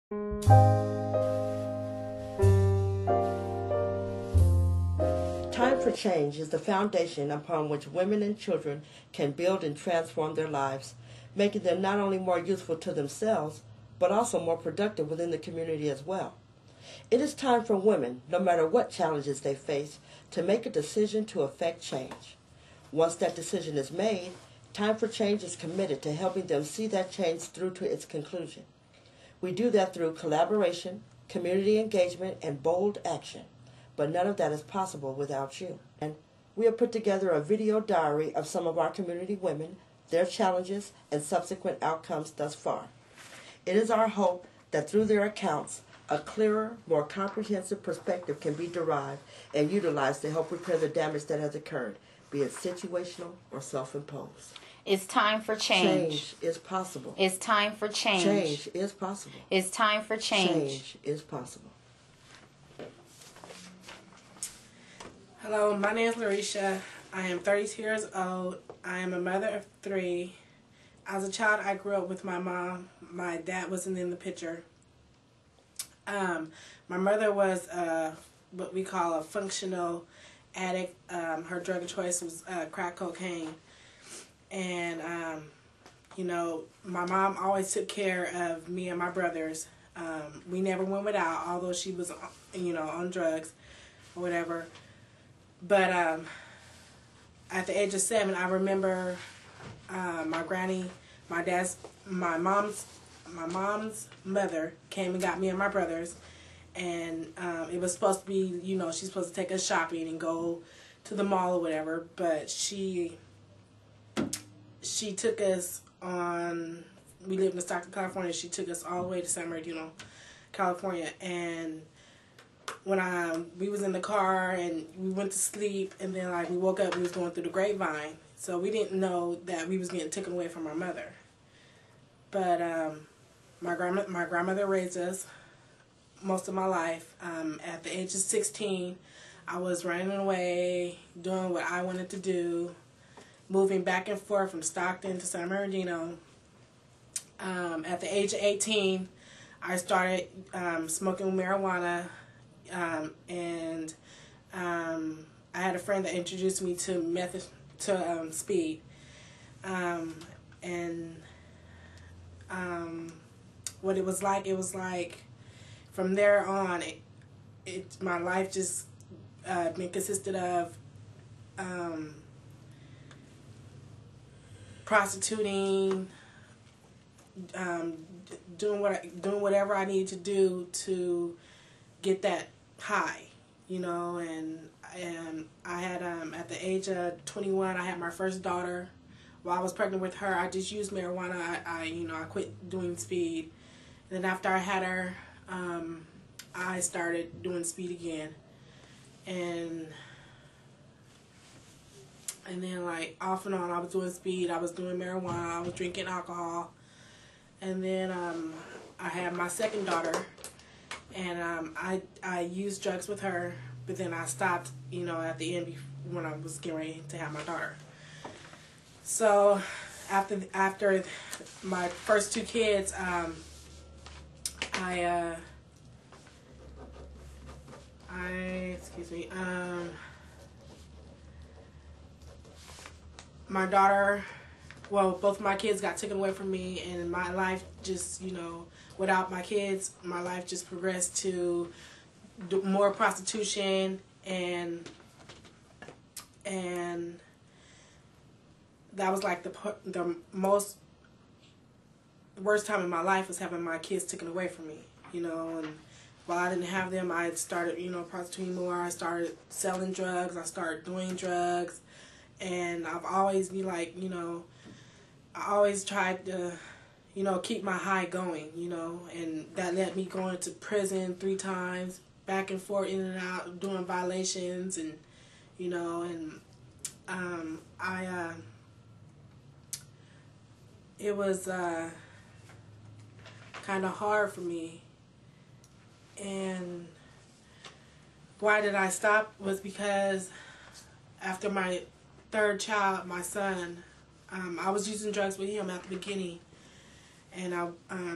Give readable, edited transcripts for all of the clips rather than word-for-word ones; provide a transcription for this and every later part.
Time for change is the foundation upon which women and children can build and transform their lives, making them not only more useful to themselves, but also more productive within the community as well. It is time for women, no matter what challenges they face, to make a decision to effect change. Once that decision is made, Time for Change is committed to helping them see that change through to its conclusion. We do that through collaboration, community engagement, and bold action. But none of that is possible without you. And we have put together a video diary of some of our community women, their challenges, and subsequent outcomes thus far. It is our hope that through their accounts, a clearer, more comprehensive perspective can be derived and utilized to help repair the damage that has occurred, be it situational or self-imposed. It's time for change. Change is possible. It's time for change. Change is possible. It's time for change. Change is possible. Hello, my name is Leticia. I am 32 years old. I am a mother of 3. As a child, I grew up with my mom. My dad wasn't in the picture. My mother was what we call a functional addict. Her drug of choice was crack cocaine. And, my mom always took care of me and my brothers. We never went without, although she was, on drugs or whatever. But at the age of 7, I remember my granny, my mom's mother came and got me and my brothers, and it was supposed to be, she's supposed to take us shopping and go to the mall or whatever. But she took us on. We lived in Stockton, California. She took us all the way to San Bernardino, California, and when we was in the car and we went to sleep, and then we woke up, we was going through the grapevine, so we didn't know that we was getting taken away from our mother. But my grandmother raised us most of my life. At the age of 16, I was running away, doing what I wanted to do, moving back and forth from Stockton to San Bernardino. At the age of 18, I started smoking marijuana. And I had a friend that introduced me to speed, and what it was like from there on, my life just been consisted of prostituting, doing whatever I needed to do to get that high, and I had at the age of 21, I had my first daughter. While I was pregnant with her, I just used marijuana. I quit doing speed. And then after I had her, I started doing speed again, and then off and on, I was doing speed, I was doing marijuana, I was drinking alcohol, and then I had my second daughter. And I used drugs with her, but then I stopped, at the end when I was getting ready to have my daughter. So after my first 2 kids, my daughter, both my kids got taken away from me, and my life just, without my kids, my life just progressed to more prostitution, and that was the worst time in my life was having my kids taken away from me, and while I didn't have them, I started, prostituting more. I started selling drugs. I started doing drugs, and I've always I always tried to keep my high going, and that led me going to prison 3 times, back and forth, in and out, doing violations, and, it was kind of hard for me. And why did I stop was because after my 3rd child, my son, I was using drugs with him at the beginning. And I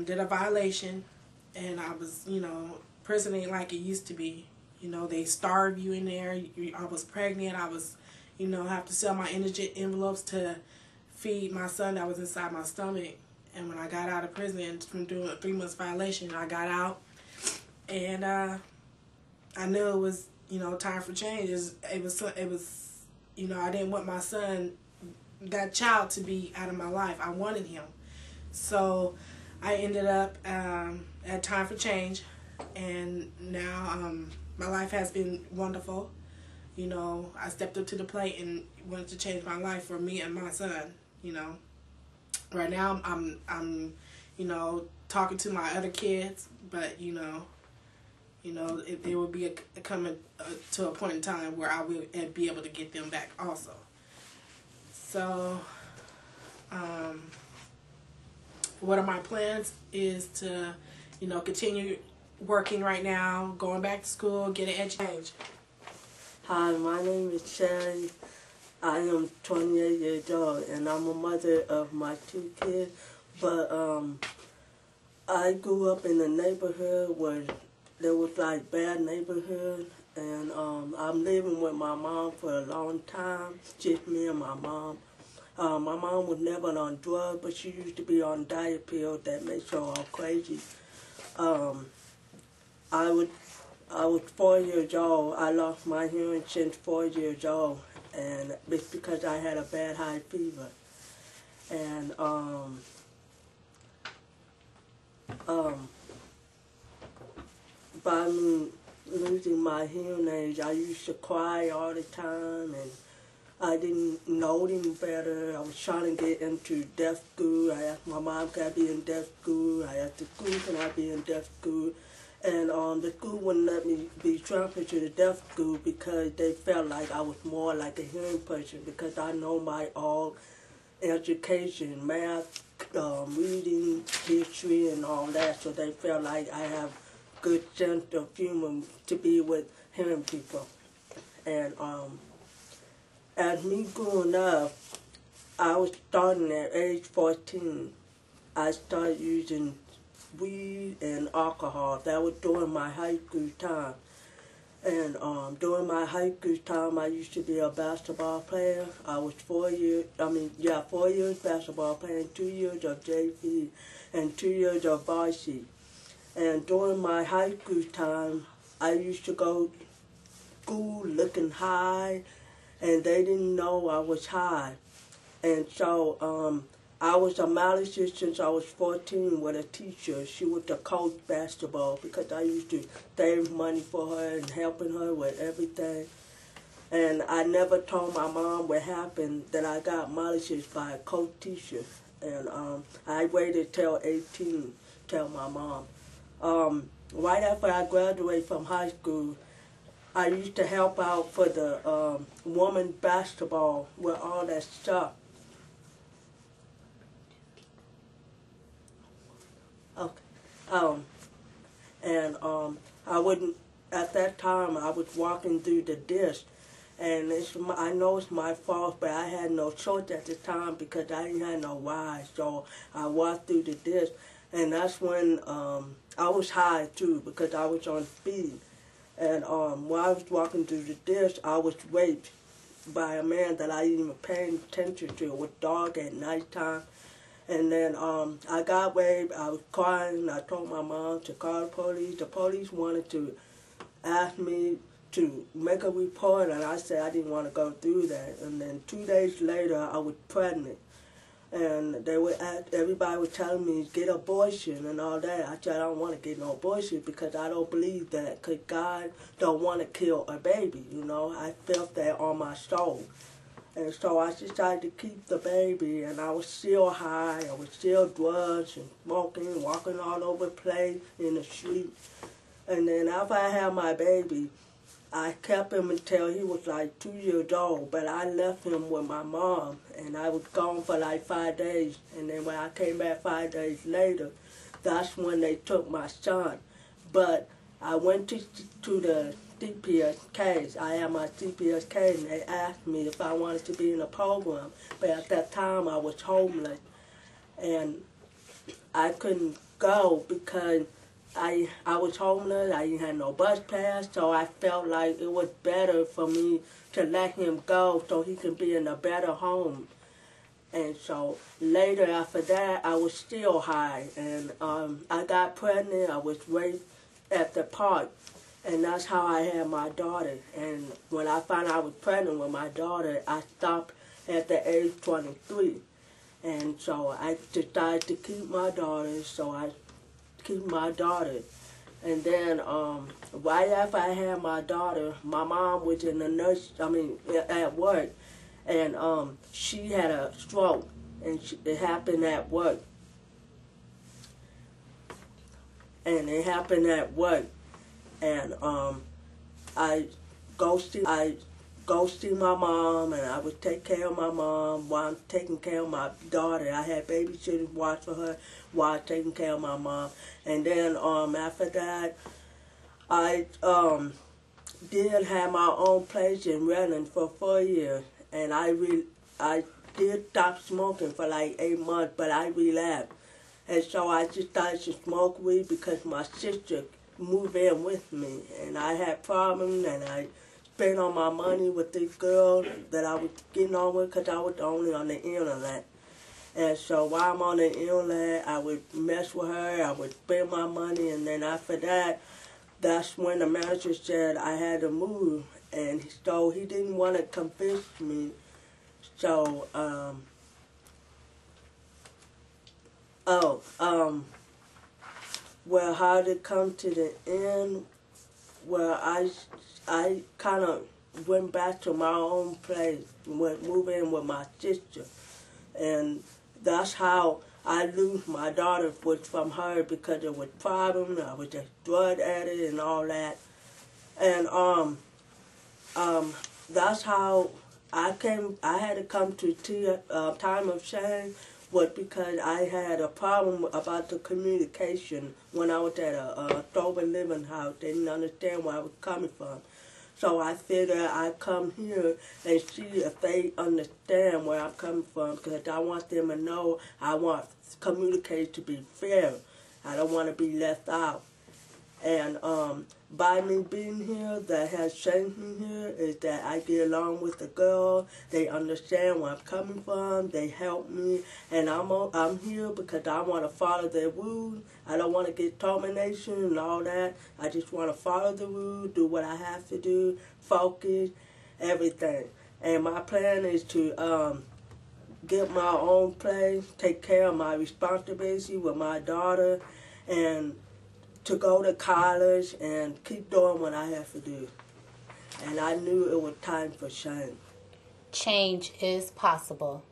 did a violation, and I was, prison ain't like it used to be. They starve you in there. I was pregnant. I was, have to sell my energy envelopes to feed my son that was inside my stomach. And when I got out of prison from doing a 3 months violation, I got out, and I knew it was, time for change. It was, I didn't want my son, that child, to be out of my life. I wanted him. So I ended up at Time for Change, and now my life has been wonderful. I stepped up to the plate and wanted to change my life for me and my son. Right now I'm talking to my other kids, but there will be coming to a point in time where I will be able to get them back also. So one of my plans is to continue working right now, going back to school, getting education. Hi, my name is Sherry. I am 28 years old, and I'm a mother of my 2 kids. But I grew up in a neighborhood where there was like bad neighborhood, and I'm living with my mom for a long time, just me and my mom. My mom was never on drugs, but she used to be on diet pills that makes her all crazy. I was 4 years old. I lost my hearing since 4 years old, and it's because I had a bad high fever. And by me losing my hearing aids, I used to cry all the time, and I didn't know any better. I was trying to get into deaf school. I asked my mom, can I be in deaf school? I asked the school, can I be in deaf school? And the school wouldn't let me be transferred to the deaf school because they felt like I was more like a hearing person, because I know my all education, math, reading, history, and all that. So they felt like I have good sense of humor to be with hearing people. And as me growing up, I was starting at age 14. I started using weed and alcohol. That was during my high school time. And during my high school time, I used to be a basketball player. I was 4 years basketball player, 2 years of JV, and 2 years of varsity. And during my high school time, I used to go to school looking high, and they didn't know I was high. And so I was a manager since I was 14 with a teacher. She was the coach basketball, because I used to save money for her and helping her with everything. And I never told my mom what happened, that I got molested by a coach teacher. And I waited till 18 to tell my mom. Right after I graduated from high school, I used to help out for the women's basketball with all that stuff. Okay. I wouldn't, at that time, I was walking through the disc, and I know it's my fault, but I had no choice at the time because I didn't have no ride, so I walked through the disc, and that's when I was high too, because I was on speed. And while I was walking through the disc, I was raped by a man that I didn't even pay attention to. It was dark at nighttime. And then I got raped. I was crying. I told my mom to call the police. The police wanted to ask me to make a report, and I said I didn't want to go through that. And then 2 days later, I was pregnant. And everybody was telling me, get abortion and all that. I said, I don't want to get no abortion because I don't believe that, because God don't want to kill a baby, I felt that on my soul. And so I decided to keep the baby, and I was still high. I was still drugs and smoking, walking all over the place in the street. And then after I had my baby, I kept him until he was like 2 years old, but I left him with my mom, and I was gone for like 5 days. And then when I came back 5 days later, that's when they took my son. But I went to the CPS. I had my CPS case, and they asked me if I wanted to be in a program. But at that time, I was homeless, and I couldn't go because I was homeless. I didn't have no bus pass, so I felt like it was better for me to let him go so he can be in a better home. And so later after that, I was still high, and I got pregnant. I was raped at the park, and that's how I had my daughter. And when I found out I was pregnant with my daughter, I stopped at the age 23. And so I decided to keep my daughter, so I keep my daughter. And then right after I had my daughter, my mom was in the at work, and she had a stroke, and it happened at work. And I go see my mom, and I would take care of my mom while I'm taking care of my daughter. I had babysitters watch for her while I'm taking care of my mom. And then after that, I did have my own place in Redlands for 4 years, and I did stop smoking for like 8 months, but I relapsed. And so I just started to smoke weed because my sister moved in with me, and I had problems, and I spent all my money with this girl that I was getting on with because I was only on the internet. And so while I'm on the internet, I would mess with her, I would spend my money, and then after that, that's when the manager said I had to move, and so he didn't want to convince me. So, well, how did it come to the end? Well, I kind of went back to my own place, moved in with my sister, and that's how I lose my daughter was from her because it was problems. I was just drug addict and all that, and that's how I had to come to time of shame was because I had a problem about the communication when I was at a sober living house. They didn't understand where I was coming from. So I figured I'd come here and see if they understand where I'm coming from, because I want them to know I want communication to be fair. I don't want to be left out. And by me being here, that has changed me here is that I get along with the girl. They understand where I'm coming from. They help me, and I'm here because I want to follow their rules. I don't want to get termination and all that. I just want to follow the rules, do what I have to do, focus, everything. And my plan is to get my own place, take care of my responsibility with my daughter, and to go to college and keep doing what I have to do. And I knew it was time for change. Change is possible.